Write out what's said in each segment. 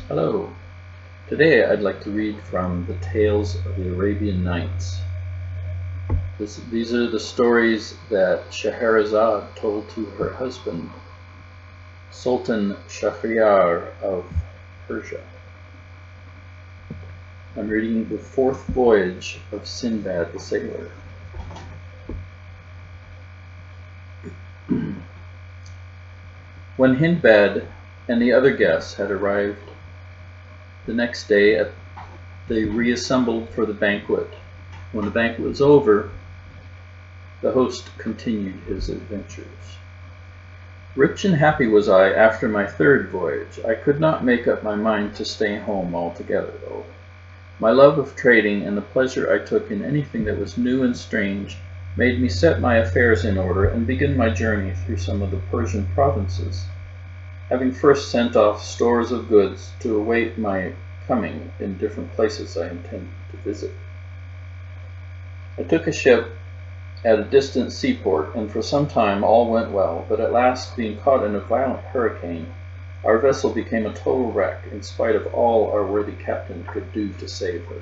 Hello. Today I'd like to read from the Tales of the Arabian Nights. These are the stories that Scheherazade told to her husband, Sultan Shahryar of Persia. I'm reading the fourth voyage of Sinbad the Sailor. When Sinbad and the other guests had arrived the next day, they reassembled for the banquet. When the banquet was over, the host continued his adventures. Rich and happy was I after my third voyage. I could not make up my mind to stay home altogether, though. My love of trading and the pleasure I took in anything that was new and strange made me set my affairs in order and begin my journey through some of the Persian provinces, having first sent off stores of goods to await my coming in different places I intended to visit. I took a ship at a distant seaport, and for some time all went well, but at last, being caught in a violent hurricane, our vessel became a total wreck, in spite of all our worthy captain could do to save her,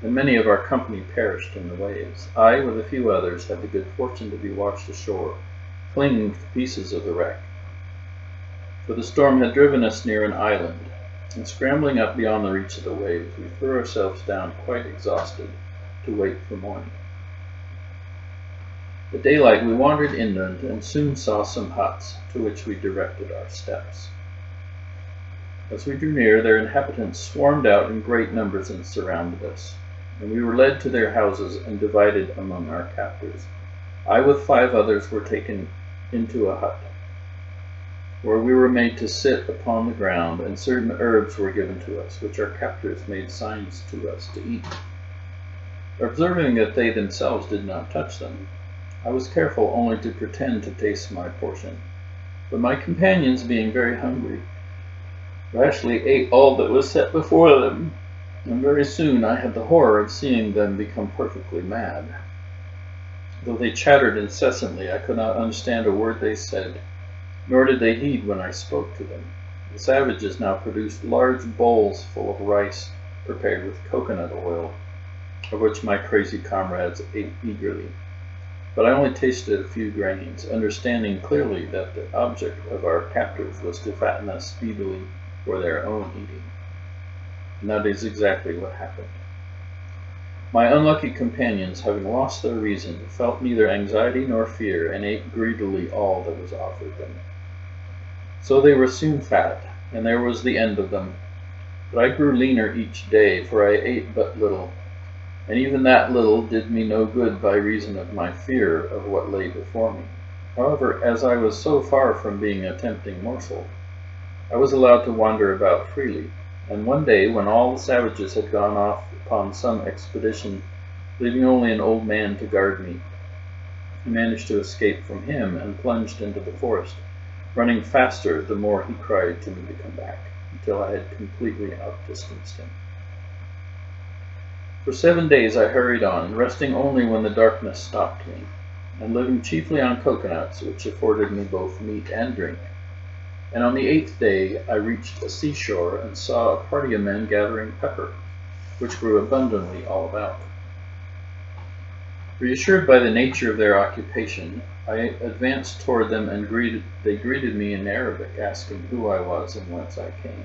and many of our company perished in the waves. I, with a few others, had the good fortune to be washed ashore, clinging to pieces of the wreck, for the storm had driven us near an island, and scrambling up beyond the reach of the waves, we threw ourselves down quite exhausted to wait for morning. At daylight we wandered inland and soon saw some huts, to which we directed our steps. As we drew near, their inhabitants swarmed out in great numbers and surrounded us, and we were led to their houses and divided among our captors. I with 5 others were taken into a hut, where we were made to sit upon the ground, and certain herbs were given to us, which our captors made signs to us to eat. Observing that they themselves did not touch them, I was careful only to pretend to taste my portion, but my companions, being very hungry, rashly ate all that was set before them, and very soon I had the horror of seeing them become perfectly mad. Though they chattered incessantly, I could not understand a word they said, nor did they heed when I spoke to them. The savages now produced large bowls full of rice prepared with coconut oil, of which my crazy comrades ate eagerly. But I only tasted a few grains, understanding clearly that the object of our captors was to fatten us speedily for their own eating. And that is exactly what happened. My unlucky companions, having lost their reason, felt neither anxiety nor fear, and ate greedily all that was offered them. So they were soon fat, and there was the end of them. But I grew leaner each day, for I ate but little, and even that little did me no good by reason of my fear of what lay before me. However, as I was so far from being a tempting morsel, I was allowed to wander about freely, and one day, when all the savages had gone off upon some expedition, leaving only an old man to guard me, I managed to escape from him and plunged into the forest, running faster the more he cried to me to come back, until I had completely outdistanced him. For 7 days I hurried on, resting only when the darkness stopped me, and living chiefly on coconuts, which afforded me both meat and drink. And on the 8th day I reached a seashore and saw a party of men gathering pepper, which grew abundantly all about. Reassured by the nature of their occupation, I advanced toward them, and they greeted me in Arabic, asking who I was and whence I came.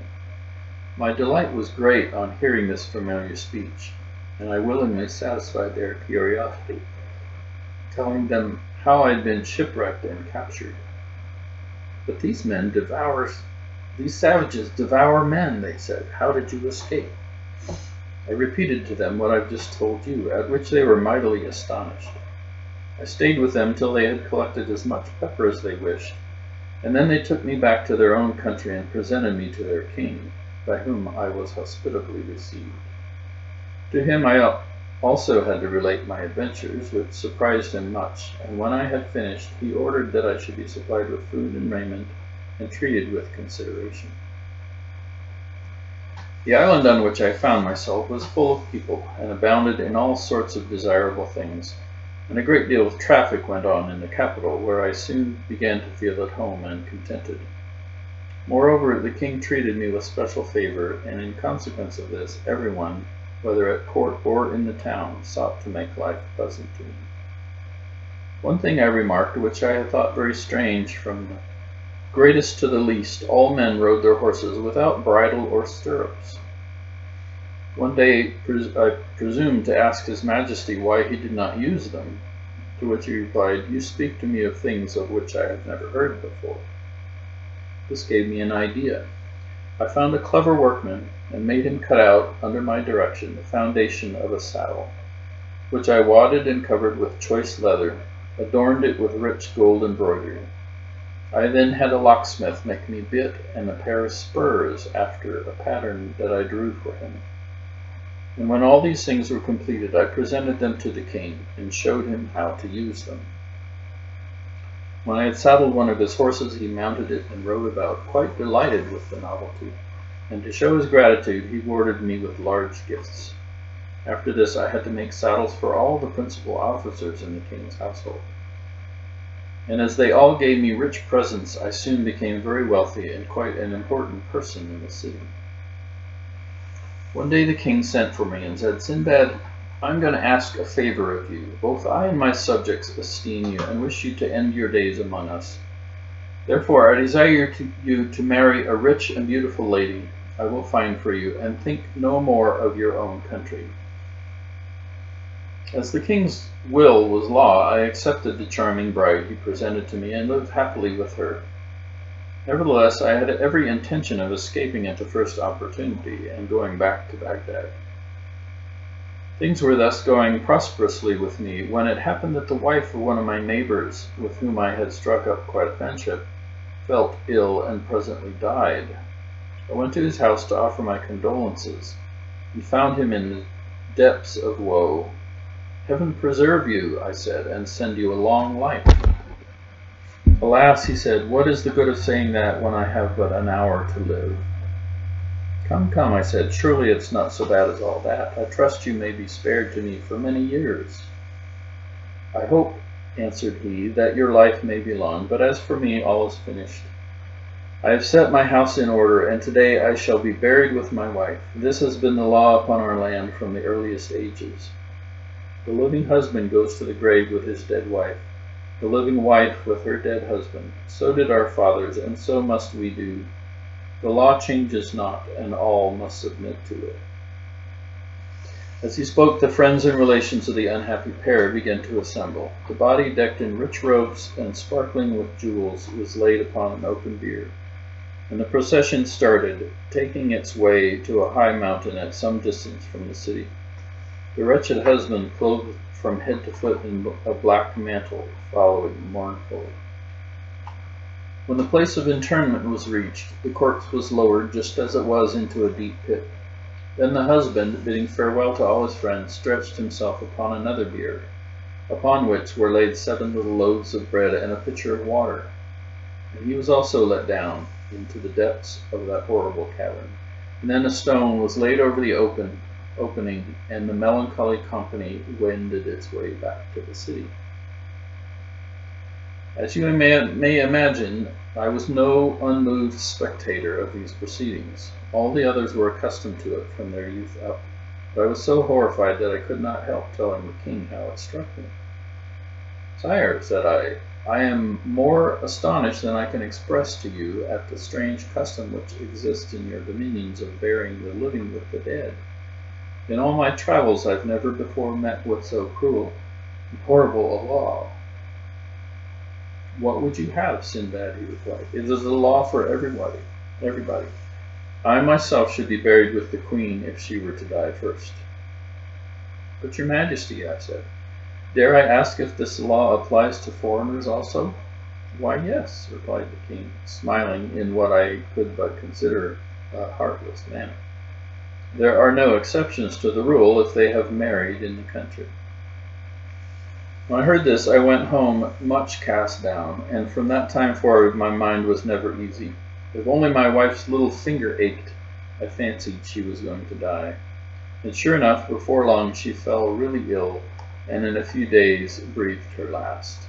My delight was great on hearing this familiar speech, and I willingly satisfied their curiosity, telling them how I had been shipwrecked and captured. But these savages devour men, they said. How did you escape? I repeated to them what I've just told you, at which they were mightily astonished. I stayed with them till they had collected as much pepper as they wished, and then they took me back to their own country and presented me to their king, by whom I was hospitably received. To him I also had to relate my adventures, which surprised him much, and when I had finished, he ordered that I should be supplied with food and raiment, and treated with consideration. The island on which I found myself was full of people, and abounded in all sorts of desirable things, and a great deal of traffic went on in the capital, where I soon began to feel at home and contented. Moreover, the king treated me with special favor, and in consequence of this, everyone, whether at court or in the town, sought to make life pleasant to me. One thing I remarked, which I had thought very strange, from the greatest to the least, all men rode their horses without bridle or stirrups. One day I presumed to ask his majesty why he did not use them, to which he replied, "You speak to me of things of which I have never heard before." This gave me an idea. I found a clever workman, and made him cut out, under my direction, the foundation of a saddle, which I wadded and covered with choice leather, adorned it with rich gold embroidery. I then had a locksmith make me bit and a pair of spurs after a pattern that I drew for him. And when all these things were completed, I presented them to the king, and showed him how to use them. When I had saddled one of his horses, he mounted it and rode about, quite delighted with the novelty, and to show his gratitude, he rewarded me with large gifts. After this, I had to make saddles for all the principal officers in the king's household. And as they all gave me rich presents, I soon became very wealthy and quite an important person in the city. One day the king sent for me and said, "Sinbad, I'm going to ask a favor of you. Both I and my subjects esteem you and wish you to end your days among us. Therefore, I desire you to marry a rich and beautiful lady I will find for you, and think no more of your own country." As the king's will was law, I accepted the charming bride he presented to me and lived happily with her. Nevertheless, I had every intention of escaping at the first opportunity and going back to Baghdad. Things were thus going prosperously with me when it happened that the wife of one of my neighbors, with whom I had struck up quite a friendship, felt ill and presently died. I went to his house to offer my condolences, and found him in the depths of woe. "Heaven preserve you," I said, "and send you a long life." "Alas," he said, "what is the good of saying that when I have but an hour to live?" "Come, come," I said, "surely it's not so bad as all that. I trust you may be spared to me for many years." "I hope," answered he, "that your life may be long, but as for me, all is finished. I have set my house in order, and today I shall be buried with my wife. This has been the law upon our land from the earliest ages. The living husband goes to the grave with his dead wife, the living wife with her dead husband. So did our fathers, and so must we do. The law changes not, and all must submit to it." As he spoke, the friends and relations of the unhappy pair began to assemble. The body, decked in rich robes and sparkling with jewels, was laid upon an open bier, and the procession started, taking its way to a high mountain at some distance from the city. The wretched husband, clothed from head to foot in a black mantle, following mournfully. When the place of interment was reached, the corpse was lowered just as it was into a deep pit. Then the husband, bidding farewell to all his friends, stretched himself upon another bier, upon which were laid 7 little loaves of bread and a pitcher of water. And he was also let down into the depths of that horrible cavern. And then a stone was laid over the opening, and the melancholy company wended its way back to the city. As you may imagine, I was no unmoved spectator of these proceedings. All the others were accustomed to it from their youth up, but I was so horrified that I could not help telling the king how it struck me. "Sire," said I am more astonished than I can express to you at the strange custom which exists in your dominions of burying the living with the dead. In all my travels I've never before met with so cruel and horrible a law." "What would you have, Sinbad?" he replied. "It is a law for everybody. I myself should be buried with the queen if she were to die first." "But your majesty," I said, "dare I ask if this law applies to foreigners also?" "Why, yes," replied the king, smiling in what I could but consider a heartless manner. "There are no exceptions to the rule if they have married in the country." When I heard this, I went home much cast down, and from that time forward my mind was never easy. If only my wife's little finger ached, I fancied she was going to die. And sure enough, before long she fell really ill, and in a few days breathed her last.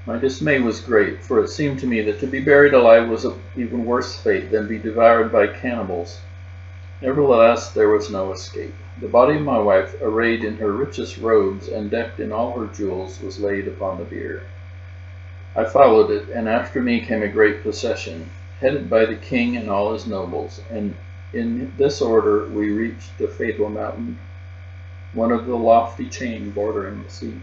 My dismay was great, for it seemed to me that to be buried alive was an even worse fate than be devoured by cannibals. Nevertheless, there was no escape. The body of my wife, arrayed in her richest robes and decked in all her jewels, was laid upon the bier. I followed it, and after me came a great procession, headed by the king and all his nobles, and in this order we reached the fatal mountain, one of the lofty chain bordering the sea.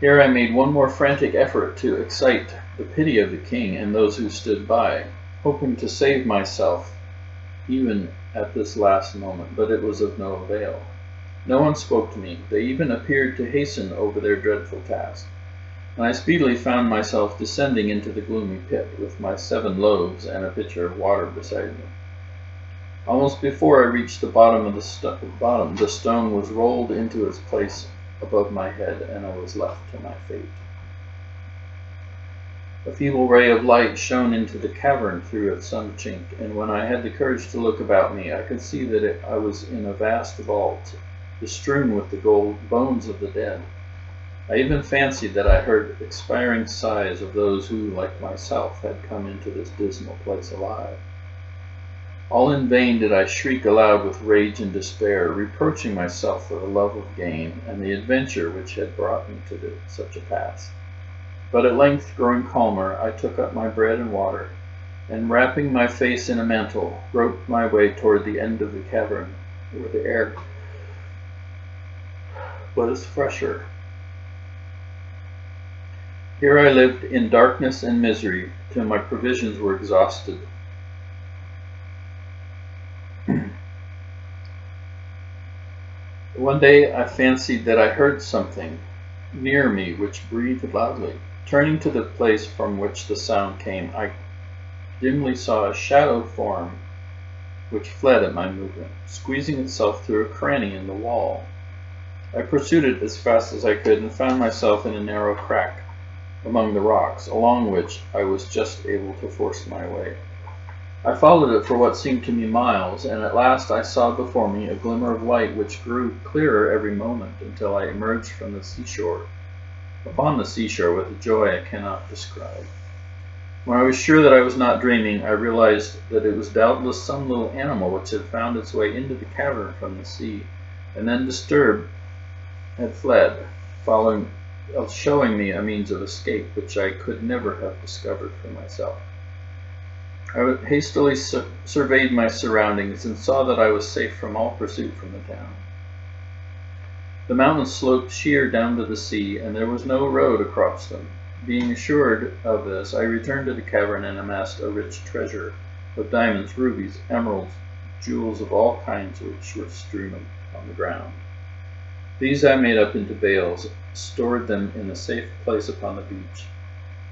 Here I made one more frantic effort to excite the pity of the king and those who stood by, hoping to save myself even at this last moment, but it was of no avail. No one spoke to me. They even appeared to hasten over their dreadful task, and I speedily found myself descending into the gloomy pit, with my 7 loaves and a pitcher of water beside me. Almost before I reached the bottom, the stone was rolled into its place above my head, and I was left to my fate. A feeble ray of light shone into the cavern through its sun chink, and when I had the courage to look about me, I could see that I was in a vast vault, bestrewn with the bones of the dead. I even fancied that I heard expiring sighs of those who, like myself, had come into this dismal place alive. All in vain did I shriek aloud with rage and despair, reproaching myself for the love of gain and the adventure which had brought me to such a pass. But at length, growing calmer, I took up my bread and water, and wrapping my face in a mantle, groped my way toward the end of the cavern, where the air was fresher. Here I lived in darkness and misery till my provisions were exhausted. One day I fancied that I heard something near me which breathed loudly. Turning to the place from which the sound came, I dimly saw a shadow form which fled at my movement, squeezing itself through a cranny in the wall. I pursued it as fast as I could and found myself in a narrow crack among the rocks, along which I was just able to force my way. I followed it for what seemed to me miles, and at last I saw before me a glimmer of light which grew clearer every moment until I emerged from the seashore. Upon the seashore with a joy I cannot describe. When I was sure that I was not dreaming, I realized that it was doubtless some little animal which had found its way into the cavern from the sea, and then disturbed had fled, showing me a means of escape which I could never have discovered for myself. I hastily surveyed my surroundings and saw that I was safe from all pursuit from the town. The mountains sloped sheer down to the sea, and there was no road across them. Being assured of this, I returned to the cavern and amassed a rich treasure of diamonds, rubies, emeralds, jewels of all kinds which were strewn on the ground. These I made up into bales, stored them in a safe place upon the beach,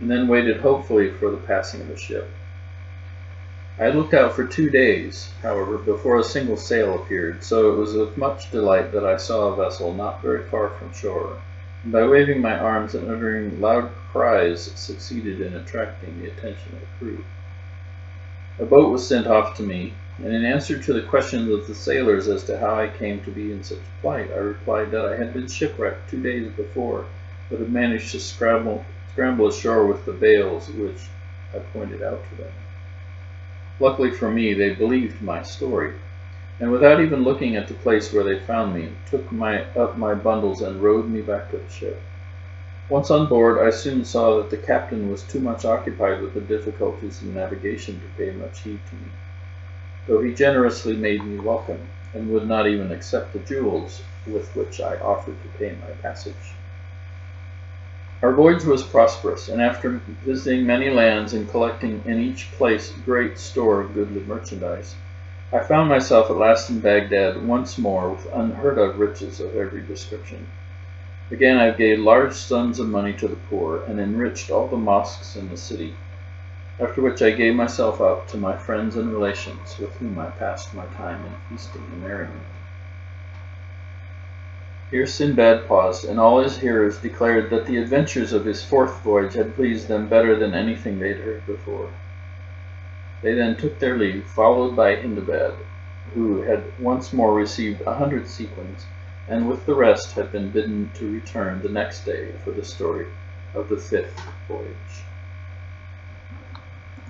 and then waited hopefully for the passing of a ship. I had looked out for 2 days, however, before a single sail appeared, so it was with much delight that I saw a vessel not very far from shore, and by waving my arms and uttering loud cries succeeded in attracting the attention of the crew. A boat was sent off to me, and in answer to the questions of the sailors as to how I came to be in such plight, I replied that I had been shipwrecked 2 days before, but had managed to scramble ashore with the bales which I pointed out to them. Luckily for me, they believed my story, and without even looking at the place where they found me, took up my bundles and rowed me back to the ship. Once on board, I soon saw that the captain was too much occupied with the difficulties of navigation to pay much heed to me, though he generously made me welcome, and would not even accept the jewels with which I offered to pay my passage. Our voyage was prosperous, and after visiting many lands and collecting in each place great store of goodly merchandise, I found myself at last in Baghdad once more with unheard of riches of every description. Again I gave large sums of money to the poor, and enriched all the mosques in the city, after which I gave myself up to my friends and relations, with whom I passed my time in feasting and merriment. Here Sinbad paused, and all his hearers declared that the adventures of his 4th voyage had pleased them better than anything they had heard before. They then took their leave, followed by Sinbad, who had once more received 100 sequins, and with the rest had been bidden to return the next day for the story of the 5th voyage.